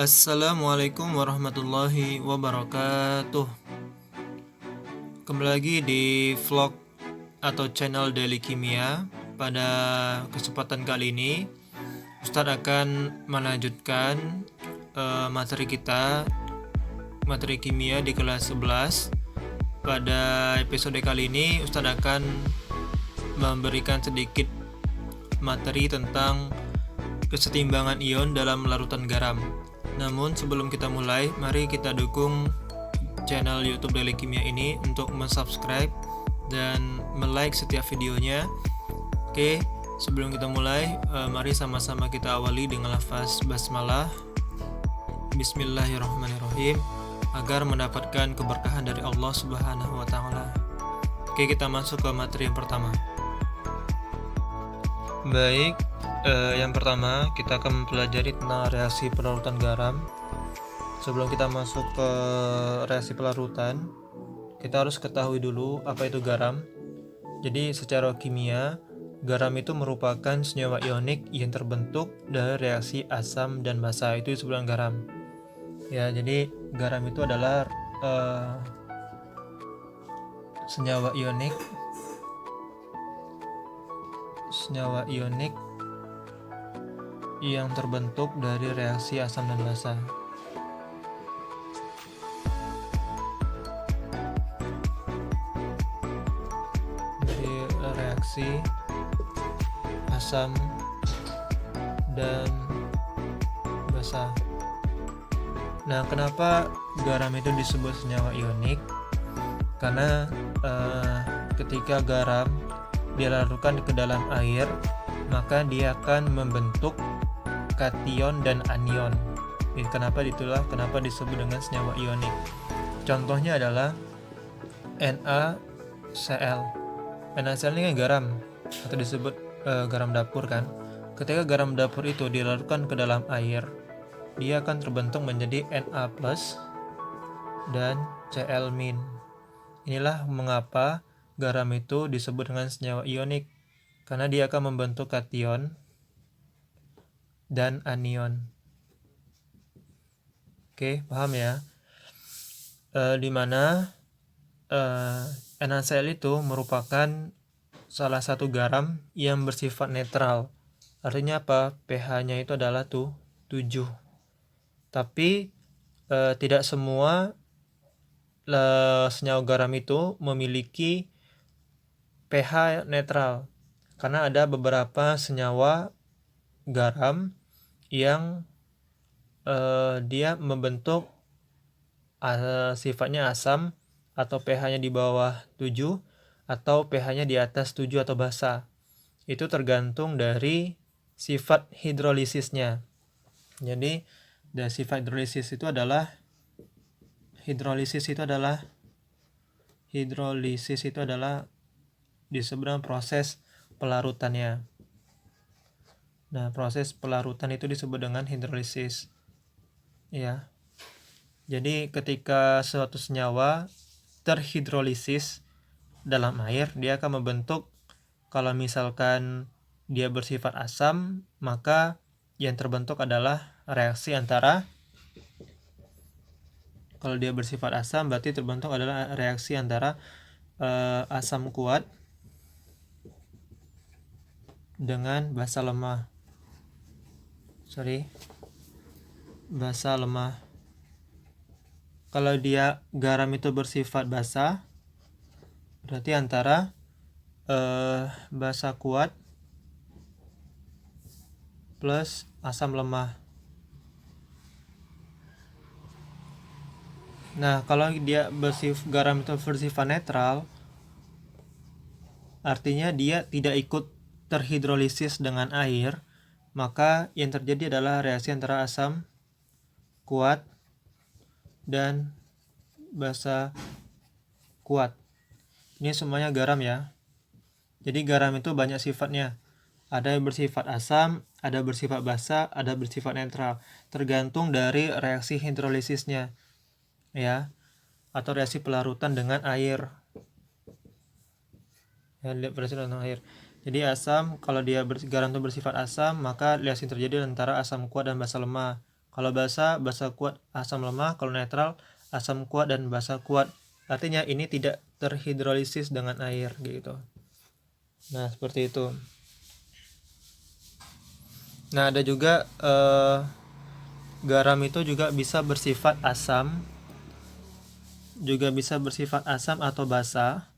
Assalamualaikum warahmatullahi wabarakatuh. Kembali lagi di vlog atau channel Daily Kimia. Pada kesempatan kali ini Ustadz akan melanjutkan materi kita, materi kimia di kelas 11. Pada episode kali ini Ustadz akan memberikan sedikit materi tentang kesetimbangan ion dalam larutan garam. Namun sebelum kita mulai, mari kita dukung channel YouTube Daily Kimia ini untuk subscribe dan like setiap videonya. Oke, sebelum kita mulai, mari sama-sama kita awali dengan lafaz basmalah. Bismillahirrahmanirrahim, agar mendapatkan keberkahan dari Allah Subhanahu wa taala. Oke, kita masuk ke materi yang pertama. Baik, yang pertama kita akan mempelajari tentang reaksi pelarutan garam. Sebelum kita masuk ke reaksi pelarutan, kita harus ketahui dulu apa itu garam. Jadi secara kimia, garam itu merupakan senyawa ionik yang terbentuk dari reaksi asam dan basa, itu disebut garam. Ya, jadi garam itu adalah senyawa ionik yang terbentuk dari reaksi asam dan basa. Dari reaksi asam dan basa. Nah, kenapa garam itu disebut senyawa ionik? Karena ketika garam dilarutkan ke dalam air, maka dia akan membentuk kation dan anion. Kenapa disebut dengan senyawa ionik? Contohnya adalah NaCl. NaCl ini kan garam atau disebut garam dapur kan. Ketika garam dapur itu dilarutkan ke dalam air, dia akan terbentuk menjadi Na+ dan Cl-. Inilah mengapa garam itu disebut dengan senyawa ionik, karena dia akan membentuk kation dan anion. Oke, paham ya? Dimana NaCl itu merupakan salah satu garam yang bersifat netral. Artinya apa? pH-nya itu adalah 7. Tapi tidak semua senyawa garam itu memiliki pH netral, karena ada beberapa senyawa garam yang dia membentuk sifatnya asam atau pH-nya di bawah 7 atau pH-nya di atas 7 atau basa. Itu tergantung dari sifat hidrolisisnya. Jadi dari sifat hidrolisis itu adalah disebut proses pelarutannya. Nah, proses pelarutan itu disebut dengan hidrolisis. Ya. Jadi ketika suatu senyawa terhidrolisis dalam air, dia akan membentuk, kalau misalkan dia bersifat asam, maka yang terbentuk adalah reaksi antara, kalau dia bersifat asam berarti terbentuk adalah reaksi antara asam kuat dengan basa lemah. Kalau dia garam itu bersifat basa, berarti antara basa kuat plus asam lemah. Nah, kalau dia garam itu bersifat netral, artinya dia tidak ikut terhidrolisis dengan air, maka yang terjadi adalah reaksi antara asam kuat dan basa kuat. Ini semuanya garam ya. Jadi garam itu banyak sifatnya. Ada yang bersifat asam, ada bersifat basa, ada bersifat netral. Tergantung dari reaksi hidrolisisnya, ya, atau reaksi pelarutan dengan air. Ya, reaksi dengan air. Jadi asam, kalau dia garam itu bersifat asam, maka reaksi terjadi antara asam kuat dan basa lemah. Kalau basa, basa kuat, asam lemah. Kalau netral, asam kuat dan basa kuat. Artinya ini tidak terhidrolisis dengan air gitu. Nah, seperti itu. Nah, ada juga garam itu juga bisa bersifat asam, juga bisa bersifat asam atau basa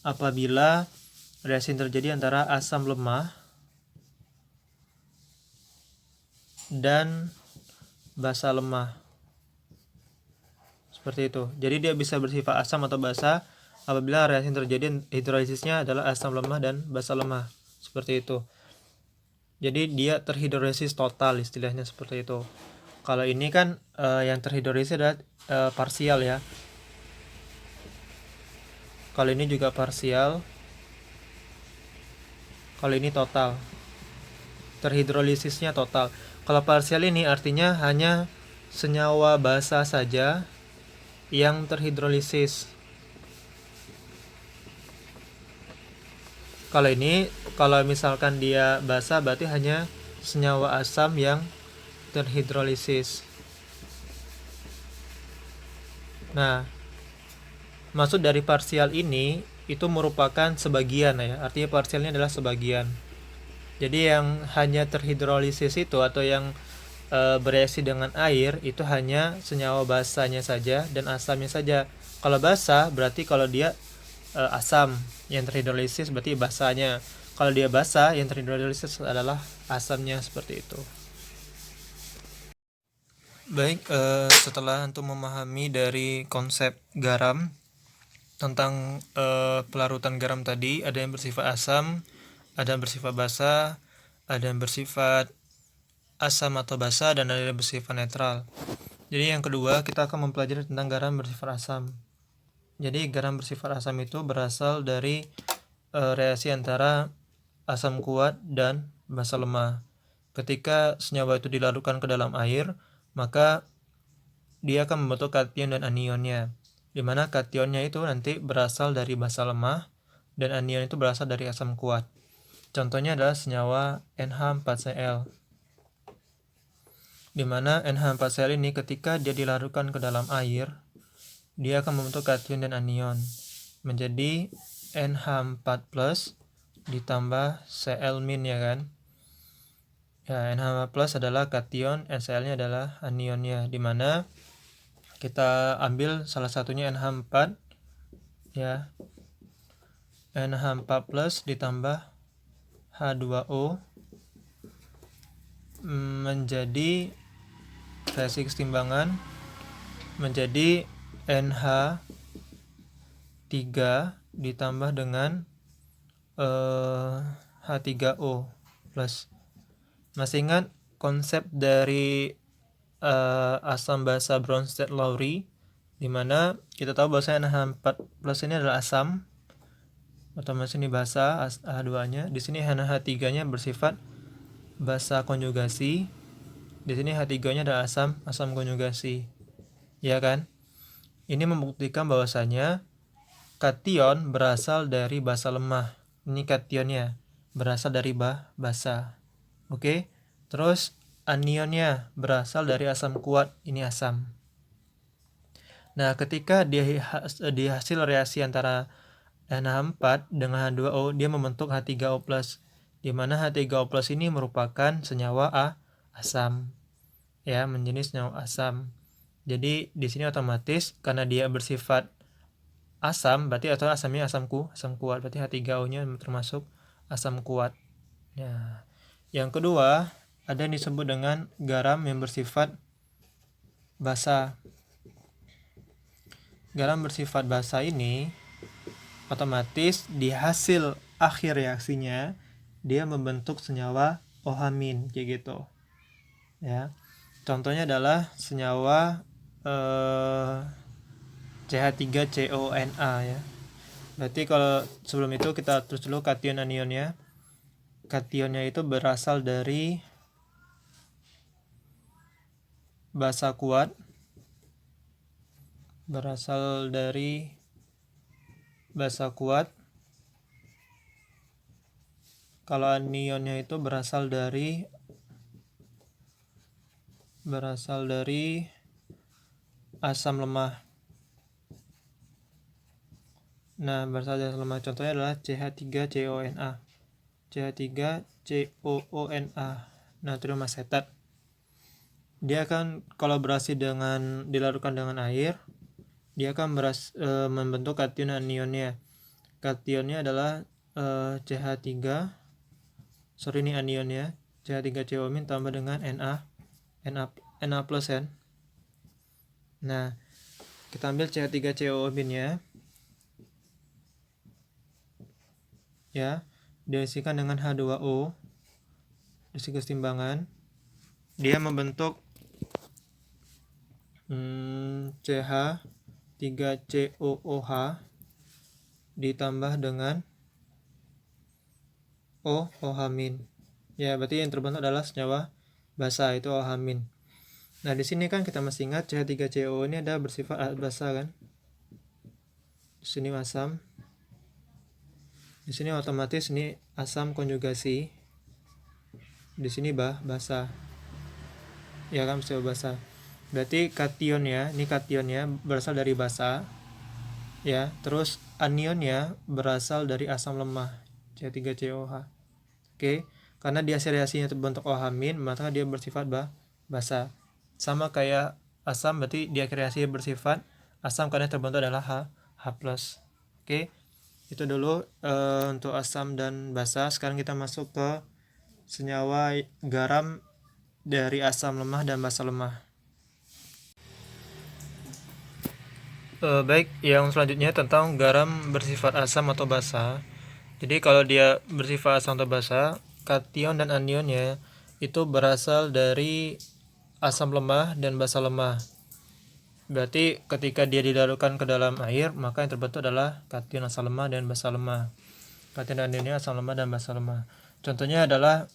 apabila reaksi terjadi antara asam lemah dan basa lemah. Seperti itu. Jadi dia bisa bersifat asam atau basa apabila reaksi terjadi hidrolisisnya adalah asam lemah dan basa lemah. Seperti itu. Jadi dia terhidrolisis total, istilahnya seperti itu. Kalau ini kan yang terhidrolisis adalah parsial ya. Kalau ini juga parsial. Kalau ini total. Terhidrolisisnya total. Kalau parsial ini artinya hanya senyawa basa saja yang terhidrolisis. Kalau ini, kalau misalkan dia basa berarti hanya senyawa asam yang terhidrolisis. Nah, maksud dari parsial ini itu merupakan sebagian ya. Artinya parsialnya adalah sebagian. Jadi yang hanya terhidrolisis itu atau yang bereaksi dengan air itu hanya senyawa basanya saja dan asamnya saja. Kalau basa berarti kalau dia asam yang terhidrolisis berarti basanya. Kalau dia basa yang terhidrolisis adalah asamnya, seperti itu. Baik, setelah untuk memahami dari konsep garam tentang pelarutan garam tadi, ada yang bersifat asam, ada yang bersifat basa, ada yang bersifat asam atau basa, dan ada yang bersifat netral. Jadi yang kedua kita akan mempelajari tentang garam bersifat asam. Jadi garam bersifat asam itu berasal dari reaksi antara asam kuat dan basa lemah. Ketika senyawa itu dilarutkan ke dalam air, maka dia akan membentuk kation dan anionnya, di mana kationnya itu nanti berasal dari basa lemah dan anion itu berasal dari asam kuat. Contohnya adalah senyawa NH4Cl, di mana NH4Cl ini ketika dia dilarutkan ke dalam air, dia akan membentuk kation dan anion menjadi NH4+ ditambah Cl- ya kan. Ya, NH+ adalah kation, Cl-nya adalah anionnya, di mana kita ambil salah satunya NH4 ya. NH4+ ditambah H2O menjadi reaksi kesetimbangan menjadi NH3 ditambah dengan H3O plus. Masih ingat konsep dari asam basa Bronsted-Lowry, di mana kita tahu bahwasanya NH4+ ini adalah asam, otomatis ini basa H2-nya. Di sini NH3-nya bersifat basa konjugasi. Di sini H3-nya adalah asam konjugasi. Ya kan? Ini membuktikan bahwasanya kation berasal dari basa lemah. Ini kationnya berasal dari basa. Oke. Terus anionnya berasal dari asam kuat. Ini asam. Nah, ketika di hasil reaksi antara NH4 dengan H2O, dia membentuk H3O+, di mana H3O+ ini merupakan senyawa asam. Ya, menjadi senyawa asam. Jadi di sini otomatis karena dia bersifat asam, berarti atau asamnya asam kuat, berarti H3O-nya termasuk asam kuat. Nah, yang kedua ada yang disebut dengan garam yang bersifat basa. Garam bersifat basa ini otomatis di hasil akhir reaksinya dia membentuk senyawa OH- kayak gitu. Ya. Contohnya adalah senyawa CH3CONA ya. Berarti kalau sebelum itu kita terus dulu kation anionnya. Kationnya itu berasal dari basa kuat. Kalau anionnya itu berasal dari berasal dari asam lemah. Nah, berasal dari asam lemah contohnya adalah CH3CONA. CH3COONA, natrium asetat. Dia akan kolaborasi dengan dilarutkan dengan air, dia akan membentuk kation anionnya. Kationnya adalah CH3, ini anionnya, CH3CO- tambah dengan Na plus kan. Nah, kita ambil CH3CO- ya, diisikan dengan H2O, diisi kesetimbangan, dia membentuk CH3COOH ditambah dengan OH-. Ya, berarti yang terbentuk adalah senyawa basa, itu OH-. Nah, di sini kan kita masih ingat CH3CO ini ada bersifat basa kan. Di sini asam. Di sini otomatis ini asam konjugasi. Di sini basa. Ya kan, bersifat basa. Berarti kationnya, ini kationnya berasal dari basa. Ya, terus anionnya berasal dari asam lemah, CH3COH. Oke, karena dia reaksinya terbentuk OH-, maka dia bersifat basa. Sama kayak asam, berarti dia reaksi bersifat asam karena terbentuk adalah H+. Oke, itu dulu untuk asam dan basa. Sekarang kita masuk ke senyawa garam dari asam lemah dan basa lemah. Baik, yang selanjutnya tentang garam bersifat asam atau basa. Jadi kalau dia bersifat asam atau basa, kation dan anionnya itu berasal dari asam lemah dan basa lemah. Berarti ketika dia dilarutkan ke dalam air, maka yang terbentuk adalah kation asam lemah dan basa lemah. Kation dan anionnya asam lemah dan basa lemah. Contohnya adalah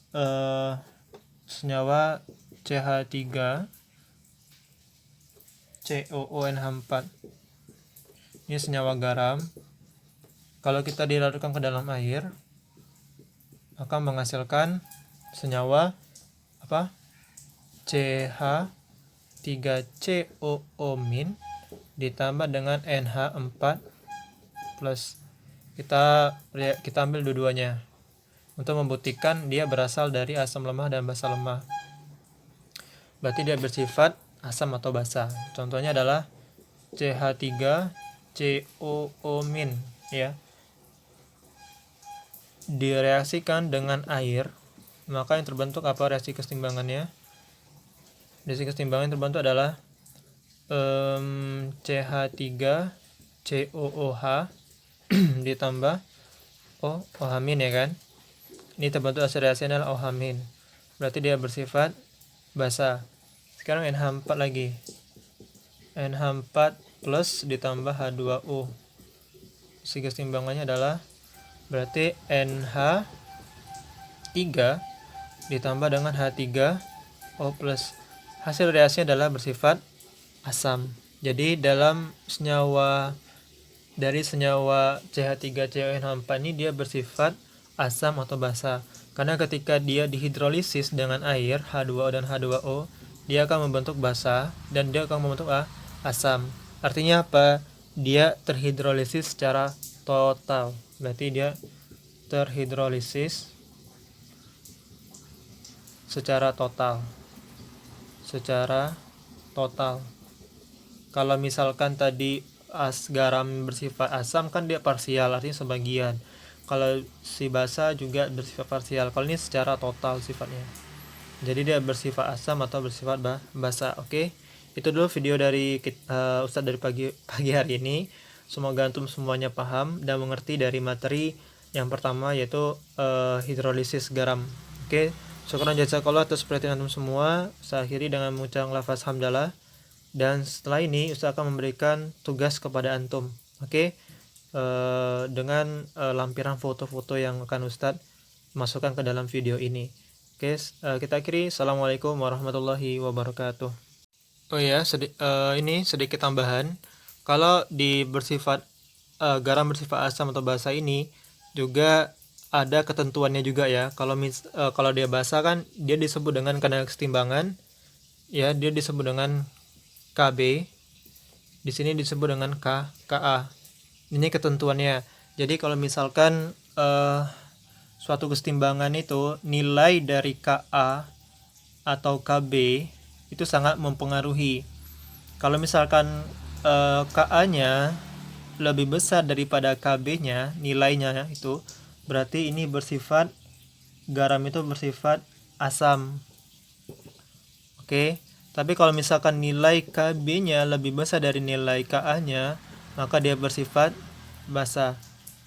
senyawa CH3 COONH4. Ini senyawa garam. Kalau kita dilarutkan ke dalam air, akan menghasilkan senyawa apa? CH3COO- ditambah dengan NH4+. Kita ambil dua-duanya untuk membuktikan dia berasal dari asam lemah dan basa lemah. Berarti dia bersifat asam atau basa. Contohnya adalah CH3COO- ya. Direaksikan dengan air, maka yang terbentuk apa reaksi kesetimbangannya? Reaksi kesetimbangan yang terbentuk adalah CH3COOH ditambah OH- ya kan. Ini terbentuk hasil reaksi adalah OH-. Berarti dia bersifat basa. Sekarang NH4 lagi. NH4 plus ditambah H2O. Reaksi kesetimbangannya adalah berarti NH3 ditambah dengan H3O+. Hasil reaksinya adalah bersifat asam. Jadi dalam senyawa CH3CONH4 ini dia bersifat asam atau basa. Karena ketika dia dihidrolisis dengan air H2O dan H2O, dia akan membentuk basa dan dia akan membentuk asam. Artinya apa? Dia terhidrolisis secara total. Berarti dia terhidrolisis secara total. Kalau misalkan tadi garam bersifat asam kan dia parsial, artinya sebagian. Kalau si basa juga bersifat parsial. Kalau ini secara total sifatnya. Jadi dia bersifat asam atau bersifat basa. Oke. Itu dulu video dari Ustadz dari pagi hari ini. Semoga antum semuanya paham dan mengerti dari materi yang pertama yaitu hidrolisis garam. Oke. Syukran jazakallah atas perhatian antum semua. Saya akhiri dengan mengucapkan lafaz hamdalah. Dan setelah ini Ustaz akan memberikan tugas kepada antum. Oke. Dengan lampiran foto-foto yang akan Ustaz masukkan ke dalam video ini. Oke, kita akhiri. Assalamualaikum warahmatullahi wabarakatuh. Oh ya, ini sedikit tambahan. Kalau di garam bersifat asam atau basa ini juga ada ketentuannya juga ya. Kalau dia basa kan dia disebut dengan kadar kesetimbangan ya, dia disebut dengan Kb, di sini disebut dengan Ka. Ini ketentuannya. Jadi kalau misalkan suatu kesetimbangan itu nilai dari Ka atau Kb itu sangat mempengaruhi. Kalau misalkan Ka-nya lebih besar daripada Kb-nya, nilainya itu berarti ini bersifat, garam itu bersifat asam. Oke. Tapi kalau misalkan nilai Kb-nya lebih besar dari nilai Ka-nya, maka dia bersifat basa.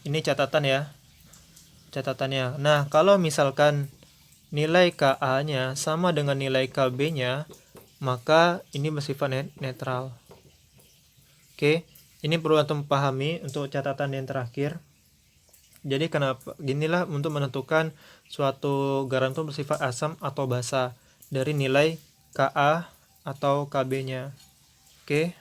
Ini catatan ya. Catatannya. Nah, kalau misalkan nilai Ka-nya sama dengan nilai Kb-nya, maka ini bersifat netral. Oke, ini perlu antum pahami untuk catatan yang terakhir. Jadi kenapa ginilah untuk menentukan suatu garam itu bersifat asam atau basa dari nilai Ka atau Kb-nya. Oke.